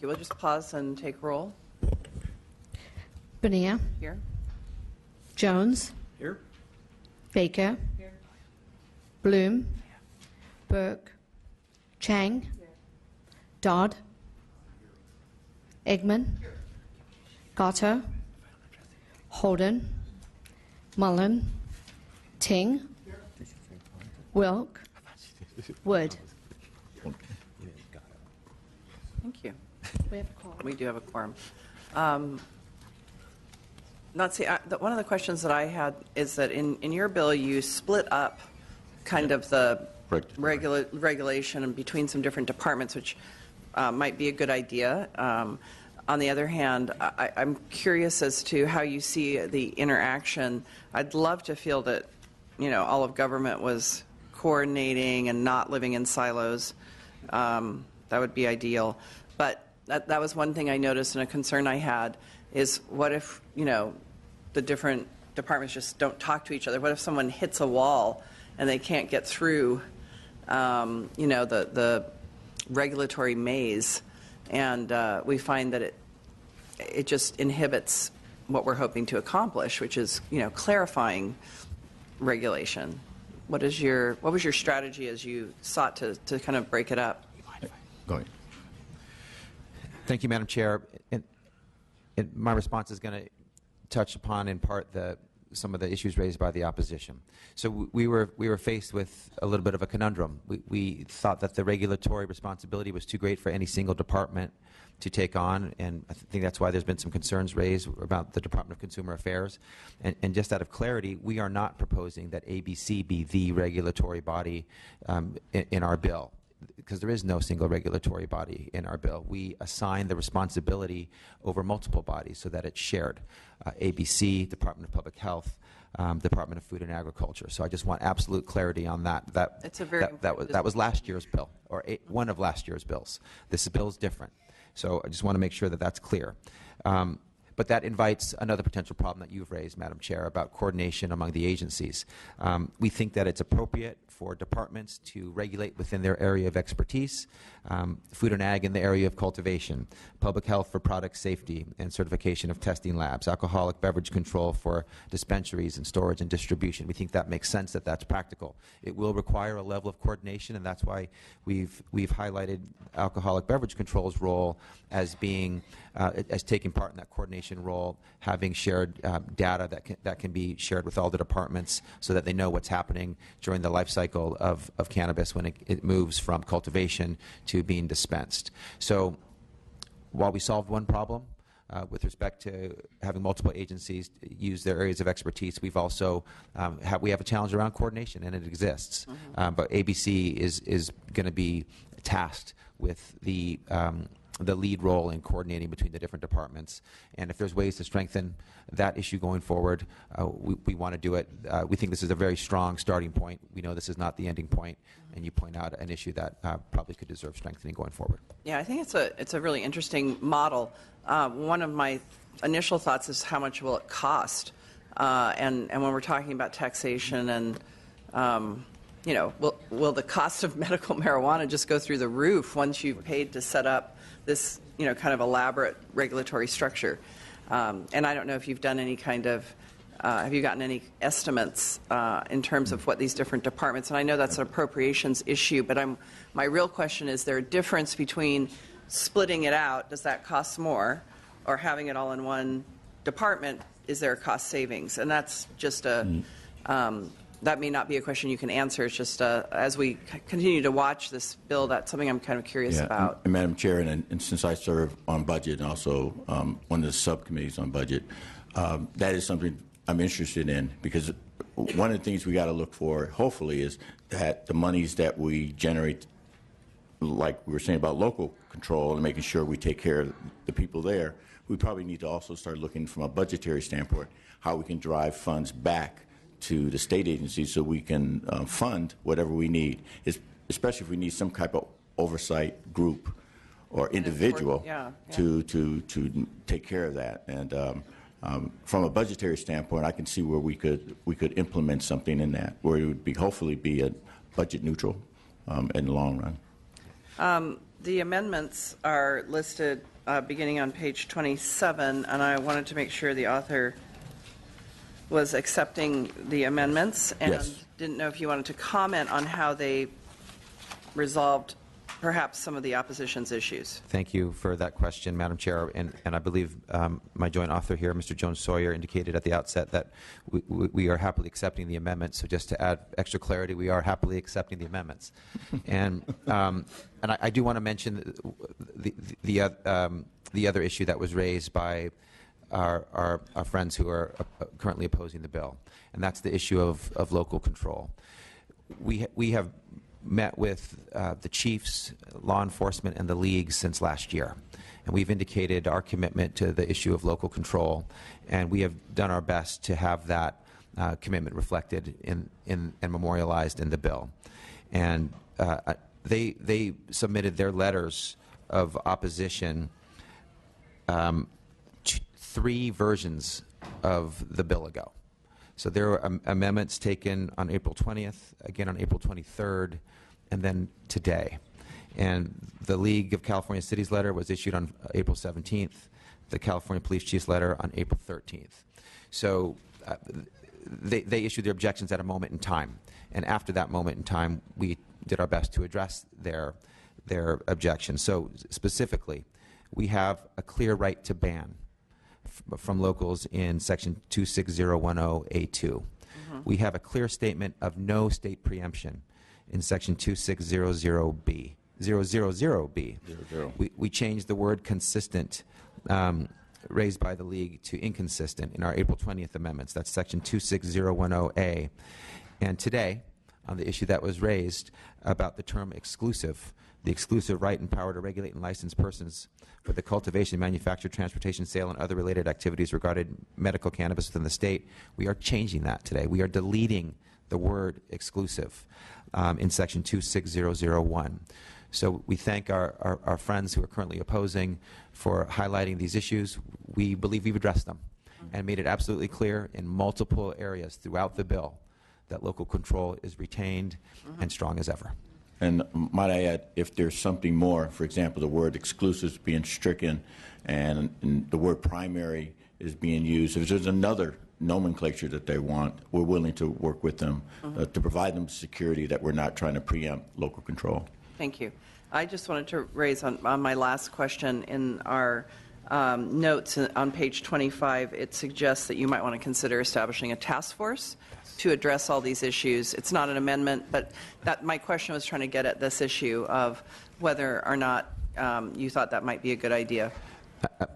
you. We'll just pause and take roll. Bonilla. Here. Jones. Here. Baker. Here. Bloom. Burke. Chang. Dodd. Eggman. Gatto. Holden. Mullen. Ting. Wilk. Wood. Thank you. We have a call. We do have a quorum. One of the questions that I had is that in your bill, you split up kind of the regulation and between some different departments, which might be a good idea. On the other hand, I'm curious as to how you see the interaction. I'd love to feel that, all of government was coordinating and not living in silos. That would be ideal. But that was one thing I noticed, and a concern I had is what if, the different departments just don't talk to each other? What if someone hits a wall and they can't get through, the regulatory maze? And we find that it just inhibits what we're hoping to accomplish, which is, clarifying regulation. What was your strategy as you sought to kind of break it up? Go ahead. Thank you, Madam Chair. And my response is going to touch upon, in part, some of the issues raised by the opposition. So we were faced with a little bit of a conundrum. We thought that the regulatory responsibility was too great for any single department to take on, and I think that's why there's been some concerns raised about the Department of Consumer Affairs. And just out of clarity, we are not proposing that ABC be the regulatory body in our bill, because there is no single regulatory body in our bill. We assign the responsibility over multiple bodies so that it's shared. ABC, Department of Public Health, Department of Food and Agriculture. So I just want absolute clarity on that. That was last year's bill, or one of last year's bills. This bill is different. So I just want to make sure that that's clear. But that invites another potential problem that you've raised, Madam Chair, about coordination among the agencies. We think that it's appropriate for departments to regulate within their area of expertise, food and ag in the area of cultivation, public health for product safety and certification of testing labs, alcoholic beverage control for dispensaries and storage and distribution. We think that makes sense, that that's practical. It will require a level of coordination, and that's why we've highlighted alcoholic beverage control's role as being as taking part in that coordination role, having shared data that can be shared with all the departments so that they know what's happening during the life cycle of cannabis when it moves from cultivation to being dispensed. So while we solved one problem with respect to having multiple agencies use their areas of expertise, we've also we have a challenge around coordination, and it exists. But ABC is going to be tasked with the lead role in coordinating between the different departments. And if there's ways to strengthen that issue going forward, we want to do it. We think this is a very strong starting point. We know this is not the ending point, and you point out an issue that probably could deserve strengthening going forward. Yeah, I think it's a really interesting model. One of my initial thoughts is how much will it cost? And when we're talking about taxation and will the cost of medical marijuana just go through the roof once you've paid to set up this, kind of elaborate regulatory structure? And I don't know if you've done any kind of, have you gotten any estimates in terms of what these different departments, and I know that's an appropriations issue, but my real question is there a difference between splitting it out, does that cost more, or having it all in one department, is there a cost savings? And that's just that may not be a question you can answer. It's just as we continue to watch this bill, that's something I'm kind of curious about. And Madam Chair, and since I serve on budget and also one of the subcommittees on budget, that is something I'm interested in, because one of the things we got to look for, hopefully, is that the monies that we generate, like we were saying about local control and making sure we take care of the people there, we probably need to also start looking from a budgetary standpoint how we can drive funds back to the state agencies so we can fund whatever we need, especially if we need some type of oversight group or individual to take care of that. And from a budgetary standpoint, I can see where we could implement something in that, where it would hopefully be a budget neutral in the long run. The amendments are listed beginning on page 27, and I wanted to make sure the author was accepting the amendments, and Yes. didn't know if you wanted to comment on how they resolved perhaps some of the opposition's issues. Thank you for that question, Madam Chair. And I believe my joint author here, Mr. Jones Sawyer, indicated at the outset that we are happily accepting the amendments. So just to add extra clarity, we are happily accepting the amendments. And I do want to mention the other issue that was raised by our friends who are currently opposing the bill, and that's the issue of local control. We have met with the chiefs, law enforcement, and the league since last year. And we've indicated our commitment to the issue of local control, and we have done our best to have that commitment reflected and memorialized in the bill. And they submitted their letters of opposition, 3 versions of the bill ago. So there were amendments taken on April 20th, again on April 23rd, and then today. And the League of California Cities letter was issued on April 17th, the California Police Chief's letter on April 13th. So they issued their objections at a moment in time. And after that moment in time, we did our best to address their objections. So specifically, we have a clear right to ban from locals in Section 26010A2. We have a clear statement of no state preemption in Section 2600B. 000B. We changed the word consistent raised by the League to inconsistent in our April 20th amendments. That's Section 26010A. And today, on the issue that was raised about the term exclusive, the exclusive right and power to regulate and license persons for the cultivation, manufacture, transportation, sale, and other related activities regarding medical cannabis within the state, we are changing that today. We are deleting the word exclusive in Section 26001. So we thank our friends who are currently opposing for highlighting these issues. We believe we've addressed them and made it absolutely clear in multiple areas throughout the bill that local control is retained and strong as ever. And might I add, if there's something more, for example, the word exclusive is being stricken and the word primary is being used, if there's another nomenclature that they want, we're willing to work with them to provide them security that we're not trying to preempt local control. Thank you. I just wanted to raise on my last question in our notes on page 25, it suggests that you might want to consider establishing a task force to address all these issues. It's not an amendment, but my question was trying to get at this issue of whether or not you thought that might be a good idea.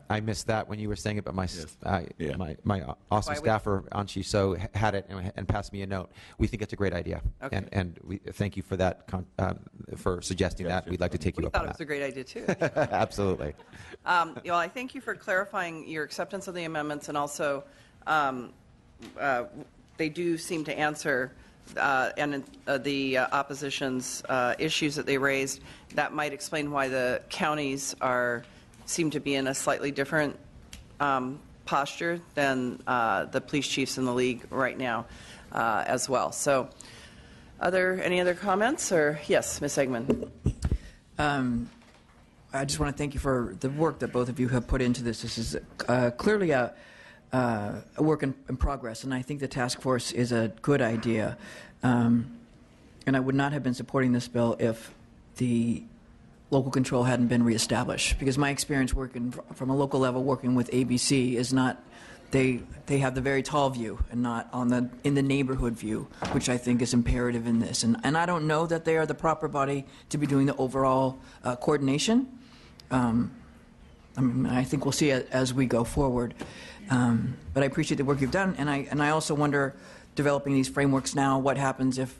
I missed that when you were saying it, but my awesome Why staffer, Anshi So, had it and passed me a note. We think it's a great idea. Okay. And we thank you for that, for suggesting that. We'd like to take you We up thought on it was that. a great idea, too. Absolutely. Well, I thank you for clarifying your acceptance of the amendments, and also they do seem to answer the opposition's issues that they raised. That might explain why the counties seem to be in a slightly different posture than the police chiefs in the league right now as well. So are there any other comments? Or yes, Ms. Eggman. I just want to thank you for the work that both of you have put into this. This is clearly a work in progress, and I think the task force is a good idea. And I would not have been supporting this bill if the local control hadn't been reestablished, because my experience working from a local level, working with ABC, is not they have the very tall view and not in the neighborhood view, which I think is imperative in this. And I don't know that they are the proper body to be doing the overall coordination. I think we'll see it as we go forward. But I appreciate the work you've done, and I also wonder, developing these frameworks now, what happens if,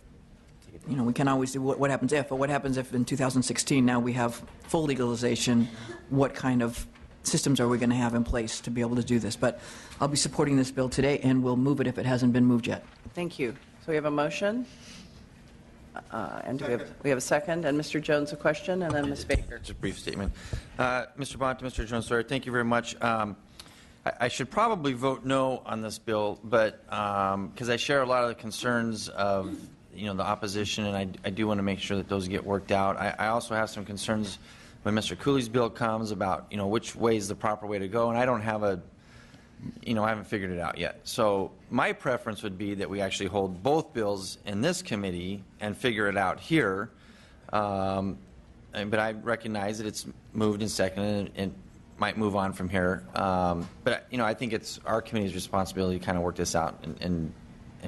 we can always do what happens if, but what happens if in 2016 now we have full legalization? What kind of systems are we going to have in place to be able to do this? But I'll be supporting this bill today, and we'll move it if it hasn't been moved yet. Thank you. So we have a motion, and we have a second, and Mr. Jones a question, and then Ms. Baker. Just a brief statement. Mr. Bont, Mr. Jones-Sawyer, thank you very much. I should probably vote no on this bill, but because I share a lot of the concerns of the opposition, and I do want to make sure that those get worked out. I also have some concerns when Mr. Cooley's bill comes about, which way is the proper way to go, and I don't have I haven't figured it out yet. So my preference would be that we actually hold both bills in this committee and figure it out here. But I recognize that it's moved and seconded and might move on from here. But I think it's our committee's responsibility to kind of work this out and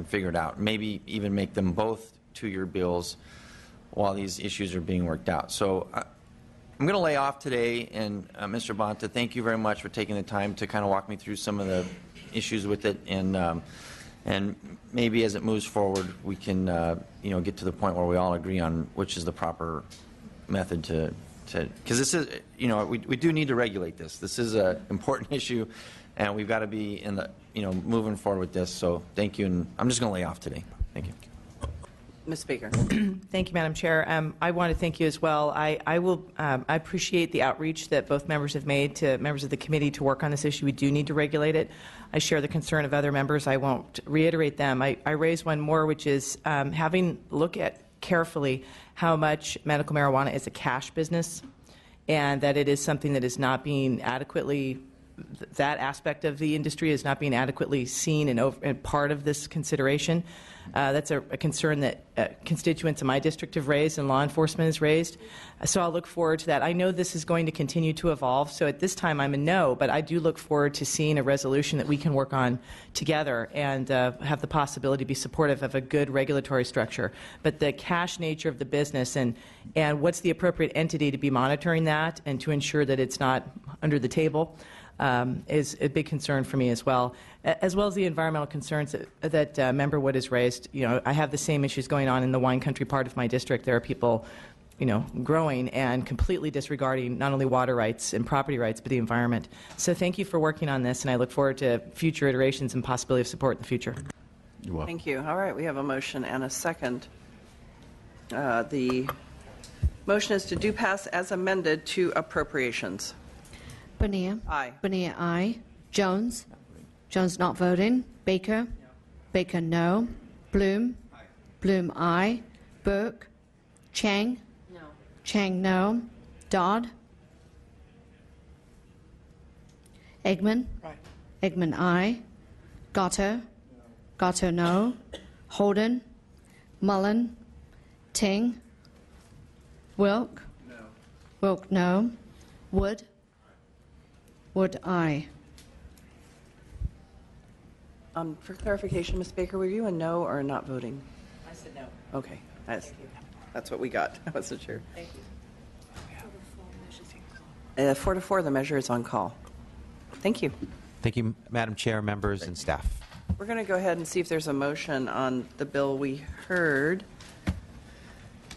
figure it out. Maybe even make them both 2-year bills while these issues are being worked out. So I'm going to lay off today, and Mr. Bonta, thank you very much for taking the time to kind of walk me through some of the issues with it, and maybe as it moves forward, we can get to the point where we all agree on which is the proper method to because this is we do need to regulate this. This is an important issue, and we've got to be in the moving forward with this. So thank you, and I'm just going to lay off today. Thank you. Ms. Baker. Thank you, Madam Chair. I want to thank you as well. I appreciate the outreach that both members have made to members of the committee to work on this issue. We do need to regulate it. I share the concern of other members. I won't reiterate them. I raise one more, which is having look at carefully how much medical marijuana is a cash business, and that it is something that is not being adequately, that aspect of the industry is not being adequately seen and part of this consideration. That's a concern that constituents in my district have raised and law enforcement has raised. So I'll look forward to that. I know this is going to continue to evolve, so at this time I'm a no, but I do look forward to seeing a resolution that we can work on together and have the possibility to be supportive of a good regulatory structure. But the cash nature of the business and what's the appropriate entity to be monitoring that and to ensure that it's not under the table is a big concern for me as well as the environmental concerns that Member Wood has raised. I have the same issues going on in the wine country part of my district. There are people, growing and completely disregarding not only water rights and property rights, but the environment. So thank you for working on this, and I look forward to future iterations and possibility of support in the future. You're welcome. Thank you. All right, we have a motion and a second. The motion is to do pass as amended to appropriations. Bonilla. Aye. Bonilla, aye. Jones. Jones not voting. Baker. Baker, no. Bloom. Bloom, aye. Burke. Chang. No. Chang, no. Dodd. Eggman. Aye. Eggman, aye. Gatto. Gatto, no. Holden. Mullen. Ting. Wilk. No. Wilk, no. Wood. Would I? For clarification, Ms. Baker, were you a no or not voting? I said no. Okay, that's what we got. I wasn't sure. Thank you. 4-4, the measure is on call. Thank you. Thank you, Madam Chair, members, and staff. We're going to go ahead and see if there's a motion on the bill we heard.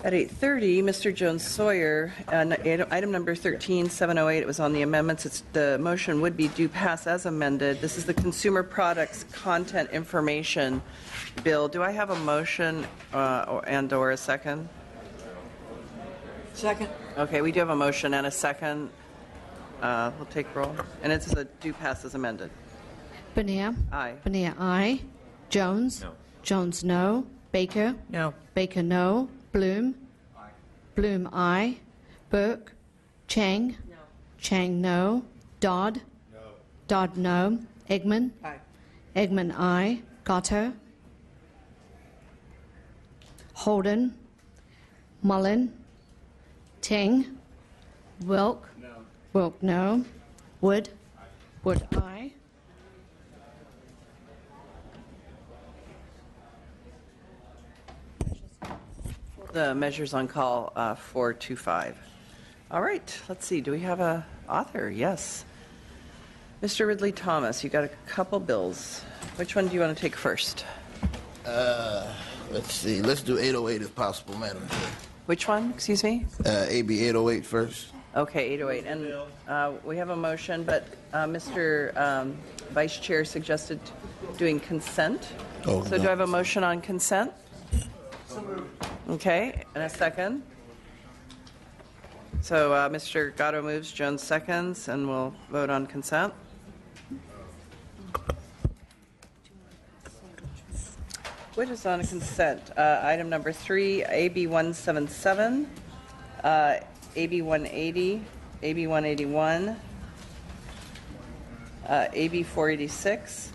At 8:30, Mr. Jones Sawyer, item number 13708, it was on the amendments. The motion would be do pass as amended. This is the Consumer Products Content Information Bill. Do I have a motion or a second? Second. Okay, we do have a motion and a second. We'll take roll. And it's a do pass as amended. Bonilla. Aye. Bonilla, aye. Jones. No. Jones, no. Baker. No. Baker, no. Bloom. Aye. Bloom, aye. Burke. Chang. No. Chang, no. Dodd. No. Dodd, no. Eggman. Aye. Eggman, aye. Gatto. Holden. Mullen. Ting. Wilk. No. Wilk, no. Wood. Aye. Wood, aye. The measures on call 425. All right, let's see. Do we have a author? Yes. Mr. Ridley Thomas, you got a couple bills. Which one do you want to take first? Let's see. Let's do 808 if possible, Madam Chair. Which one? Excuse me? AB 808 first. Okay, 808. And we have a motion, but Mr. Vice Chair suggested doing consent. Oh, so no. do I have a motion on consent? Okay, and a second. So Mr. Gatto moves, Jones seconds, and we'll vote on consent. What is on consent? Item number 3, AB 177. AB 180, AB 181, AB 486,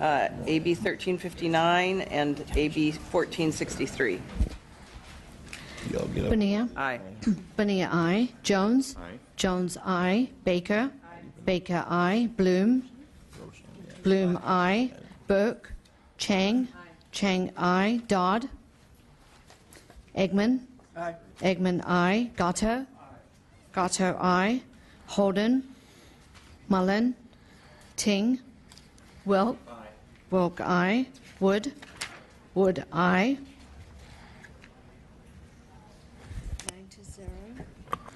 AB 1359, and AB 1463. Y'all get up. Bonilla. Aye. Bonilla, aye. Jones. Aye. Jones, aye. Baker. Baker, aye. Bloom. Bloom, aye. Burke. Chang. Chang, aye. Dodd. Eggman. Aye. Eggman, aye. Gatto. Gatto, aye. Holden. Mullen. Ting. Wilk. Wilk, aye. Wood. Wood, aye.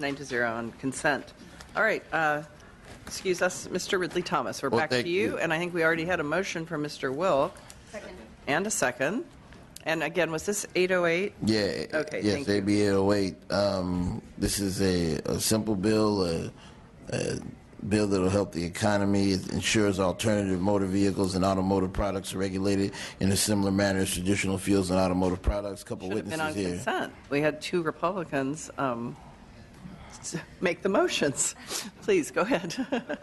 9-0 on consent. All right. Excuse us, Mr. Ridley Thomas. We're Well, back to thank you. you. And I think we already had a motion from Mr. Wilk. Second. And a second. And again, was this 808? Yeah. Okay, Yes, thank you. AB 808. This is a simple bill, a bill that will help the economy. It ensures alternative motor vehicles and automotive products are regulated in a similar manner as traditional fuels and automotive products. Couple Should have been on witnesses here. consent. We had two Republicans make the motions. Please, go ahead.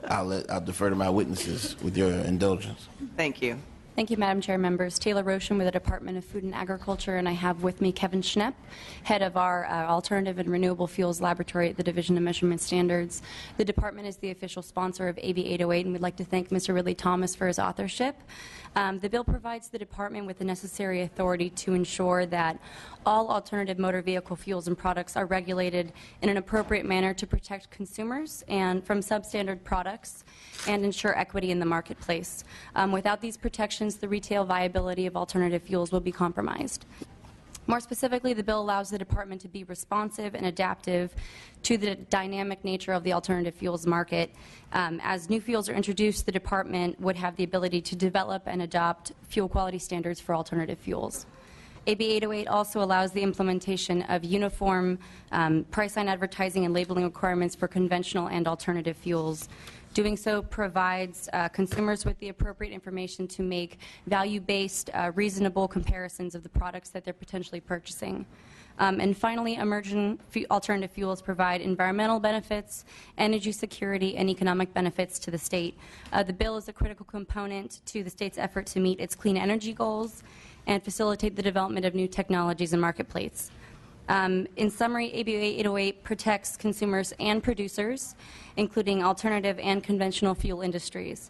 I'll defer to my witnesses with your indulgence. Thank you. Thank you, Madam Chair, members. Taylor Roshan with the Department of Food and Agriculture, and I have with me Kevin Schnepp, head of our Alternative and Renewable Fuels Laboratory at the Division of Measurement Standards. The department is the official sponsor of AB 808, and we'd like to thank Mr. Ridley Thomas for his authorship. The bill provides the department with the necessary authority to ensure that all alternative motor vehicle fuels and products are regulated in an appropriate manner to protect consumers and from substandard products and ensure equity in the marketplace. Without these protections, the retail viability of alternative fuels will be compromised. More specifically, the bill allows the department to be responsive and adaptive to the dynamic nature of the alternative fuels market. As new fuels are introduced, the department would have the ability to develop and adopt fuel quality standards for alternative fuels. AB 808 also allows the implementation of uniform price line advertising and labeling requirements for conventional and alternative fuels. Doing so provides consumers with the appropriate information to make value-based, reasonable comparisons of the products that they're potentially purchasing. And finally, emerging alternative fuels provide environmental benefits, energy security, and economic benefits to the state. The bill is a critical component to the state's effort to meet its clean energy goals and facilitate the development of new technologies and marketplace. In summary, AB 808 protects consumers and producers, including alternative and conventional fuel industries.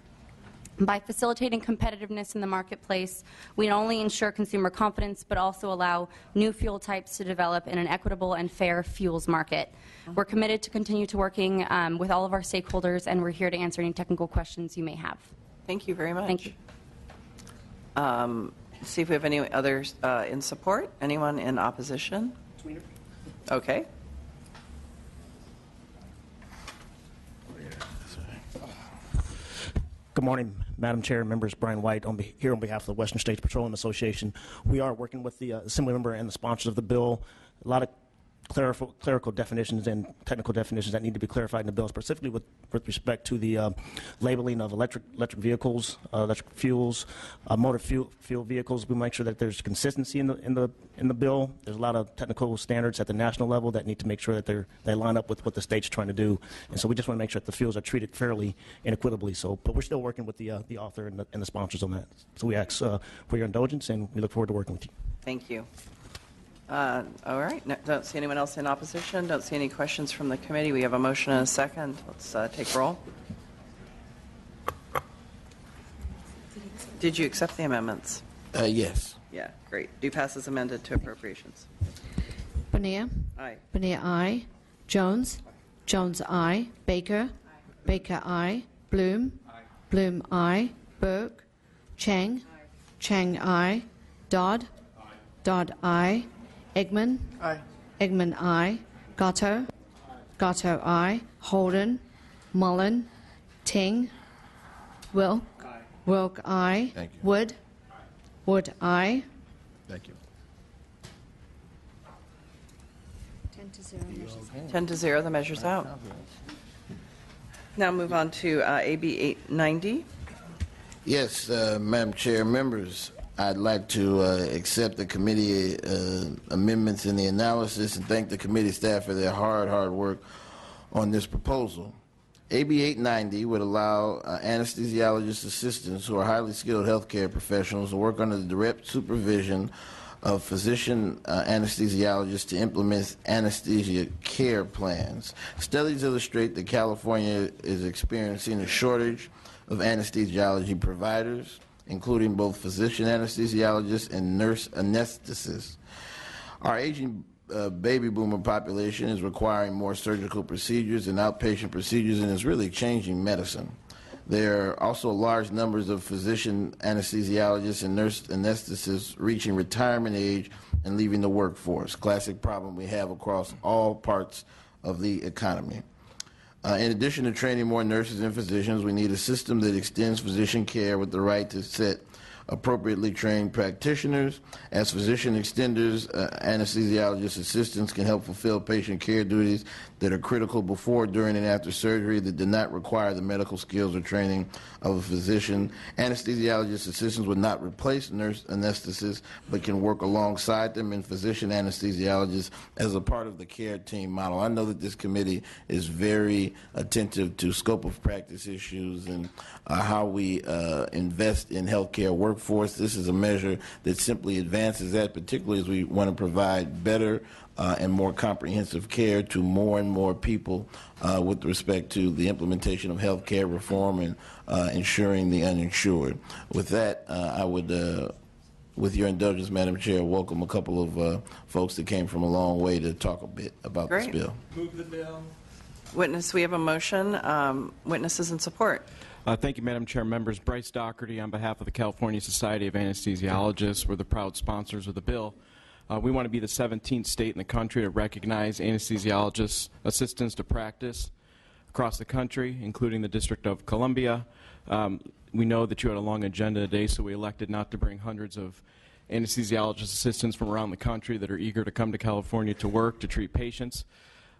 By facilitating competitiveness in the marketplace, we not only ensure consumer confidence, but also allow new fuel types to develop in an equitable and fair fuels market. We're committed to continue to working with all of our stakeholders, and we're here to answer any technical questions you may have. Thank you very much. Thank you. See if we have any others in support. Anyone in opposition? Okay. Good morning, Madam Chair, members. Brian White here on behalf of the Western States Petroleum Association. We are working with the Assembly member and the sponsors of the bill. A lot of clerical definitions and technical definitions that need to be clarified in the bill, specifically with respect to the labeling of electric vehicles, electric fuels, motor fuel vehicles. We make sure that there's consistency in the bill. There's a lot of technical standards at the national level that need to make sure that they line up with what the state's trying to do, and so we just want to make sure that the fuels are treated fairly and equitably. So, but we're still working with the author and the sponsors on that. So we ask for your indulgence, and we look forward to working with you. Thank you. All right. No, don't see anyone else in opposition. Don't see any questions from the committee. We have a motion and a second. Let's take roll. Did you accept the amendments? Yes. Yeah, great. Do pass as amended to appropriations. Bonilla. Aye. Bonilla, aye. Jones. Jones, aye. Baker. Baker, aye. Bloom. Bloom, aye. Burke. Chang. Chang, aye. Dodd. Dodd, aye. Eggman. Aye. Eggman, aye. Gatto. Gatto, aye. Holden. Mullen. Ting. Wilk. Wilk, aye. Thank you. Wood. Wood, aye. Thank you. 10-0. 10-0, the measure's out. Now move on to AB 890. Yes, Madam Chair, members. I'd like to accept the committee amendments in the analysis and thank the committee staff for their hard work on this proposal. AB 890 would allow anesthesiologist assistants who are highly skilled healthcare professionals to work under the direct supervision of physician anesthesiologists to implement anesthesia care plans. Studies illustrate that California is experiencing a shortage of anesthesiology providers, including both physician anesthesiologists and nurse anesthetists. Our aging baby boomer population is requiring more surgical procedures and outpatient procedures, and is really changing medicine. There are also large numbers of physician anesthesiologists and nurse anesthetists reaching retirement age and leaving the workforce. Classic problem we have across all parts of the economy. In addition to training more nurses and physicians, we need a system that extends physician care with the right to set appropriately trained practitioners. As physician extenders, anesthesiologist assistants can help fulfill patient care duties that are critical before, during, and after surgery that do not require the medical skills or training of a physician. Anesthesiologist assistants would not replace nurse anesthetists, but can work alongside them and physician anesthesiologists as a part of the care team model. I know that this committee is very attentive to scope of practice issues and how we invest in healthcare workforce. This is a measure that simply advances that, particularly as we want to provide better and more comprehensive care to more and more people with respect to the implementation of health care reform and ensuring the uninsured. With that, I would, with your indulgence, Madam Chair, welcome a couple of folks that came from a long way to talk a bit about this bill. Move the bill. Witness, we have a motion. Witnesses in support. Thank you, Madam Chair. Members, Bryce Doherty on behalf of the California Society of Anesthesiologists. We're the proud sponsors of the bill. We want to be the 17th state in the country to recognize anesthesiologists' assistants to practice across the country, including the District of Columbia. We know that you had a long agenda today, so we elected not to bring hundreds of anesthesiologist assistants from around the country that are eager to come to California to work, to treat patients.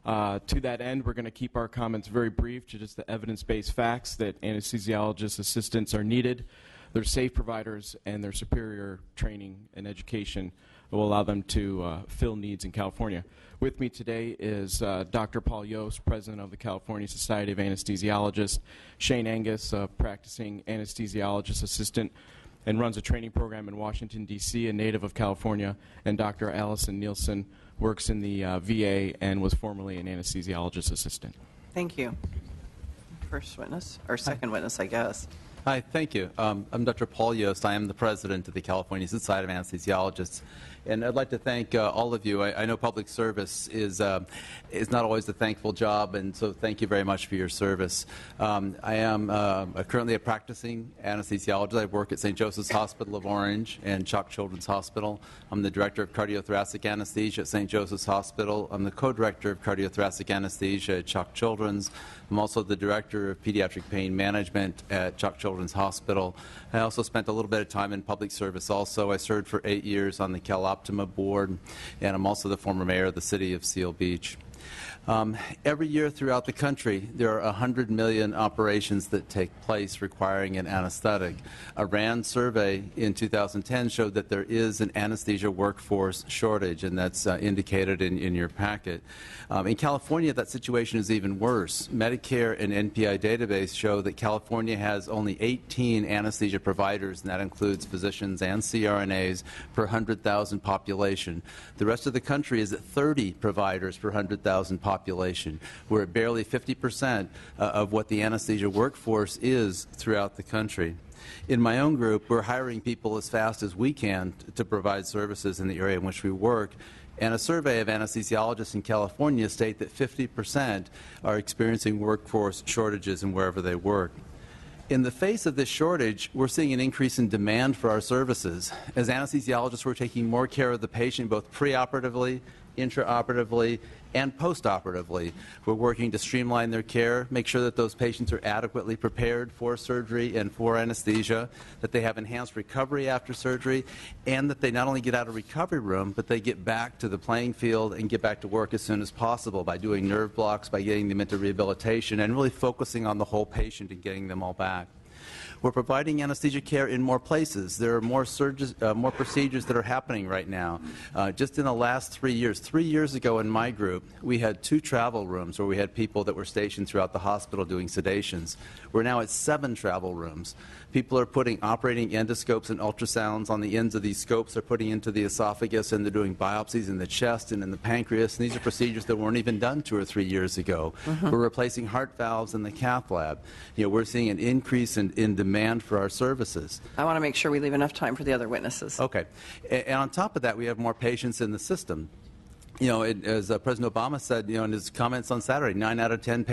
To that end, we're going to keep our comments very brief to just the evidence-based facts that anesthesiologist assistants are needed. They're safe providers, and their superior training and education will allow them to fill needs in California. With me today is Dr. Paul Yost, President of the California Society of Anesthesiologists, Shane Angus, practicing anesthesiologist assistant and runs a training program in Washington, D.C., a native of California, and Dr. Allison Nielsen works in the VA and was formerly an anesthesiologist assistant. Thank you. First witness, or second witness, I guess. Hi, thank you. I'm Dr. Paul Yost. I am the president of the California Society of Anesthesiologists. And I'd like to thank all of you. I know public service is not always a thankful job, and so thank you very much for your service. I am currently a practicing anesthesiologist. I work at St. Joseph's Hospital of Orange and Chalk Children's Hospital. I'm the director of cardiothoracic anesthesia at St. Joseph's Hospital. I'm the co-director of cardiothoracic anesthesia at Chalk Children's. I'm also the director of pediatric pain management at Chalk Children's Hospital. I also spent a little bit of time in public service also. I served for 8 years on the CalOptima board, and I'm also the former mayor of the city of Seal Beach. Every year throughout the country, there are 100 million operations that take place requiring an anesthetic. A RAND survey in 2010 showed that there is an anesthesia workforce shortage, and that's indicated in your packet. In California, that situation is even worse. Medicare and NPI database show that California has only 18 anesthesia providers, and that includes physicians and CRNAs per 100,000 population. The rest of the country is at 30 providers per 100,000 population. We're at barely 50% of what the anesthesia workforce is throughout the country. In my own group, we're hiring people as fast as we can to provide services in the area in which we work. And a survey of anesthesiologists in California state that 50% are experiencing workforce shortages in wherever they work. In the face of this shortage, we're seeing an increase in demand for our services. As anesthesiologists, we're taking more care of the patient both preoperatively, intraoperatively, and postoperatively. We're working to streamline their care, make sure that those patients are adequately prepared for surgery and for anesthesia, that they have enhanced recovery after surgery, and that they not only get out of recovery room, but they get back to the playing field and get back to work as soon as possible by doing nerve blocks, by getting them into rehabilitation, and really focusing on the whole patient and getting them all back. We're providing anesthesia care in more places. There are more surges, more procedures that are happening right now. Just in the last 3 years, 3 years ago in my group, we had 2 travel rooms where we had people that were stationed throughout the hospital doing sedations. We're now at 7 travel rooms. People are operating endoscopes and ultrasounds on the ends of these scopes. They're putting into the esophagus, and they're doing biopsies in the chest and in the pancreas. And these are procedures that weren't even done 2 or 3 years ago. We're replacing heart valves in the cath lab. We're seeing an increase in demand for our services. I want to make sure we leave enough time for the other witnesses. Okay. And on top of that, we have more patients in the system. As President Obama said, in his comments on Saturday, 9 out of 10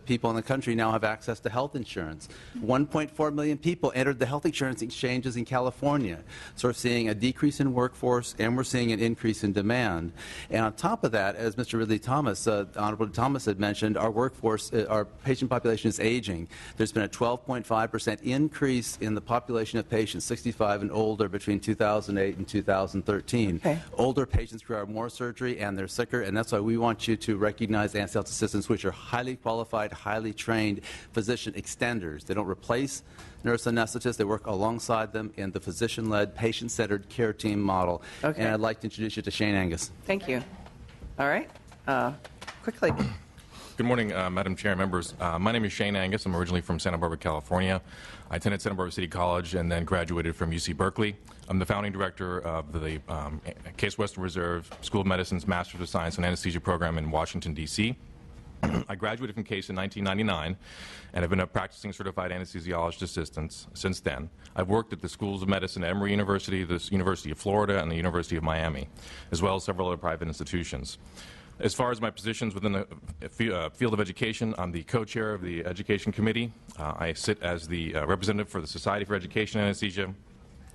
people in the country now have access to health insurance. 1.4 million people entered the health insurance exchanges in California. So we're seeing a decrease in workforce, and we're seeing an increase in demand. And on top of that, as Mr. Ridley Thomas, Honorable Thomas had mentioned, our workforce, our patient population is aging. There's been a 12.5% increase in the population of patients 65 and older between 2008 and 2013. Okay. Older patients require more surgery, and they're sicker, and that's why we want you to recognize anesthesia health assistants, which are highly qualified, highly trained physician extenders. They don't replace nurse anesthetists. They work alongside them in the physician-led, patient-centered care team model. Okay. And I'd like to introduce you to Shane Angus. Thank you. All right. Quickly. Good morning, Madam Chair and members. My name is Shane Angus. I'm originally from Santa Barbara, California. I attended Santa Barbara City College and then graduated from UC Berkeley. I'm the founding director of the Case Western Reserve School of Medicine's Master's of Science in Anesthesia program in Washington, D.C. I graduated from Case in 1999 and have been a practicing certified anesthesiologist assistant since then. I've worked at the Schools of Medicine at Emory University, the University of Florida, and the University of Miami, as well as several other private institutions. As far as my positions within the field of education, I'm the co-chair of the Education Committee. I sit as the representative for the Society for Education Anesthesia,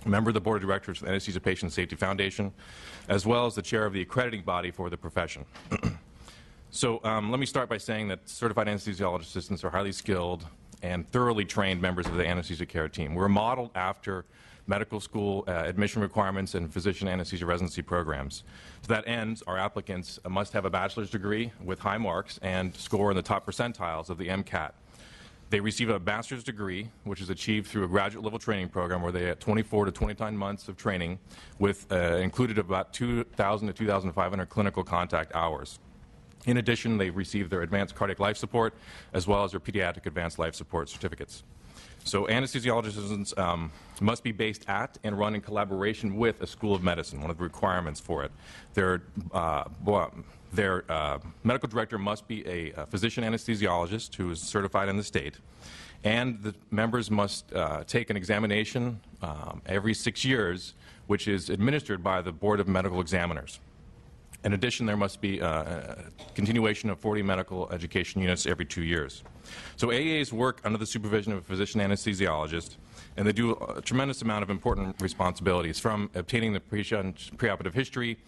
member of the Board of Directors of the Anesthesia Patient Safety Foundation, as well as the chair of the accrediting body for the profession. So let me start by saying that certified anesthesiologist assistants are highly skilled and thoroughly trained members of the anesthesia care team. We're modeled after medical school admission requirements and physician anesthesia residency programs. To that end, our applicants must have a bachelor's degree with high marks and score in the top percentiles of the MCAT. They receive a master's degree, which is achieved through a graduate level training program where they have 24 to 29 months of training with included about 2,000 to 2,500 clinical contact hours. In addition, they receive their advanced cardiac life support as well as their pediatric advanced life support certificates. So anesthesiologists assistants must be based at and run in collaboration with a school of medicine, one of the requirements for it. Their medical director must be a physician anesthesiologist who is certified in the state, and the members must take an examination every 6 years, which is administered by the Board of Medical Examiners. In addition, there must be a continuation of 40 medical education units every 2 years. So AAs work under the supervision of a physician anesthesiologist, and they do a tremendous amount of important responsibilities, from obtaining the preoperative history,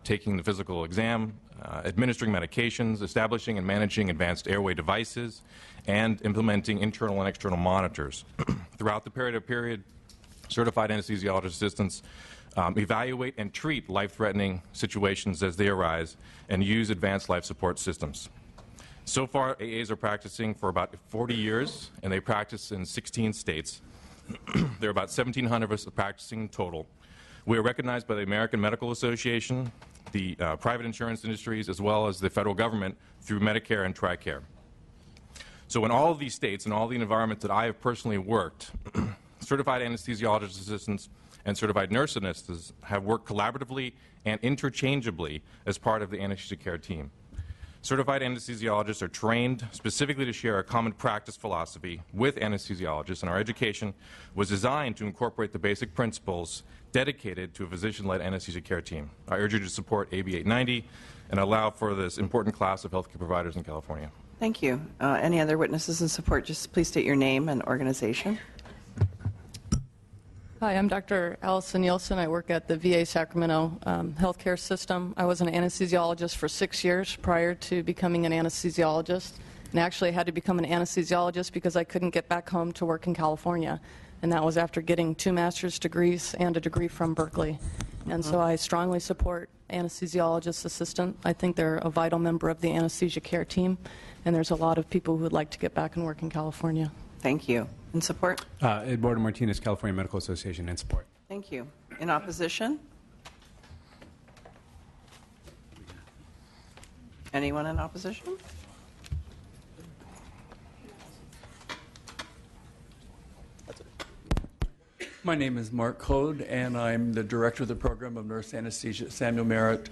taking the physical exam, administering medications, establishing and managing advanced airway devices, and implementing internal and external monitors. Throughout the period, certified anesthesiologist assistants evaluate and treat life-threatening situations as they arise and use advanced life support systems. So far, AAs are practicing for about 40 years, and they practice in 16 states. There are about 1,700 of us practicing total. We are recognized by the American Medical Association, the private insurance industries, as well as the federal government through Medicare and TRICARE. So in all of these states and all the environments that I have personally worked, certified anesthesiologist assistants and certified nurse anesthetists have worked collaboratively and interchangeably as part of the anesthesia care team. Certified anesthesiologists are trained specifically to share a common practice philosophy with anesthesiologists, and our education was designed to incorporate the basic principles dedicated to a physician-led anesthesia care team. I urge you to support AB 890 and allow for this important class of healthcare providers in California. Thank you. Any other witnesses in support? Just please state your name and organization. Hi, I'm Dr. Allison Nielsen. I work at the VA Sacramento healthcare system. I was an anesthesiologist for 6 years prior to becoming an anesthesiologist. And actually I had to become an anesthesiologist because I couldn't get back home to work in California. And that was after getting 2 master's degrees and a degree from Berkeley. And so I strongly support anesthesiologist assistant. I think they're a vital member of the anesthesia care team. And there's a lot of people who would like to get back and work in California. Thank you. In support? Eduardo Martinez, California Medical Association, in support. Thank you. In opposition? Anyone in opposition? My name is Mark Code, and I'm the director of the program of nurse anesthesia at Samuel Merritt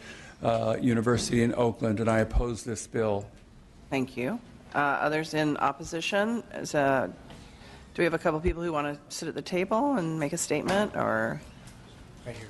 University in Oakland, and I oppose this bill. Thank you. Others in opposition? Do we have a couple people who want to sit at the table and make a statement, or? Right here.